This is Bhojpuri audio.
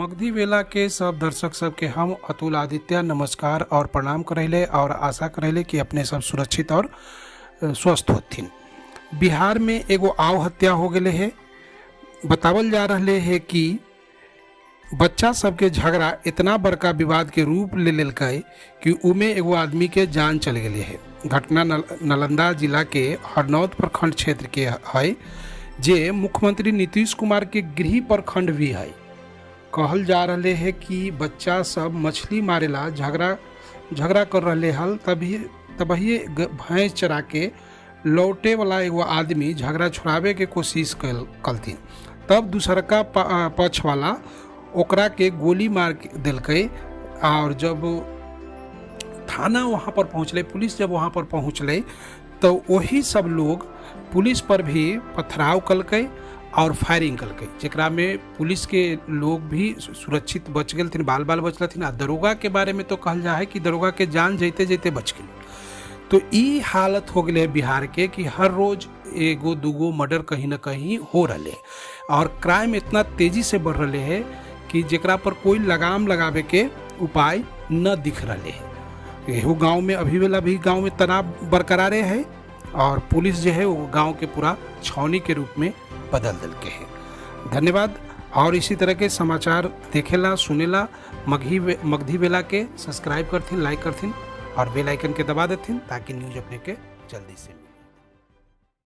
मगधी वेला के सब दर्शक सबके हम अतुल आदित्य नमस्कार और प्रणाम करेले और आशा करेले कि अपने सब सुरक्षित और स्वस्थ होथिन। बिहार में एगो आव हत्या हो गए है। बतावल जा रहे है कि बच्चा सबके झगड़ा इतना बड़का विवाद के रूप ले लेलकै कि उमे एगो आदमी के जान चल गए है। घटना नालंदा जिला के हरनौत प्रखंड क्षेत्र के है, जे मुख्यमंत्री नीतीश कुमार के गृह प्रखंड भी है। कहल जा रहे है कि बच्चा सब मछली मारेला झगड़ा कर रहे हल, तभी भैंस चरा के लौटे वाला एगो आदमी झगड़ा छुड़ावे के कोशिश कलथिन। तब दूसरका पक्ष वाला ओकरा के गोली मार दिलकै। और जब थाना वहाँ पर पहुँचले, पुलिस जब वहाँ पर पहुँचले तो वही सब लोग पुलिस पर भी पथराव कलकै और फायरिंग कलकै, जेकरा में पुलिस के लोग भी सुरक्षित बच गए थे, बाल बचलथिन। आ दरोगा के बारे में तो कहल जा है कि दरोगा के जान जैते जैते बच गए। तो ई हालत हो गए बिहार के कि हर रोज एगो दूगो मर्डर कहीं ना कहीं हो रहे है और क्राइम इतना तेजी से बढ़ रहे है कि जेकरा पर कोई लगाम लगावे के उपाय न दिख रहे है। एहू गांव में अभी गांव में तनाव बरकरार है और पुलिस जो है वो गांव के पूरा छावनी के रूप में बदल दिल के है। धन्यवाद। और इसी तरह के समाचार देखेला सुनेला मगधी वेला के सब्सक्राइब करथिन, लाइक करथिन और बेल आइकन के दबा देथिन ताकि न्यूज अपने के जल्दी से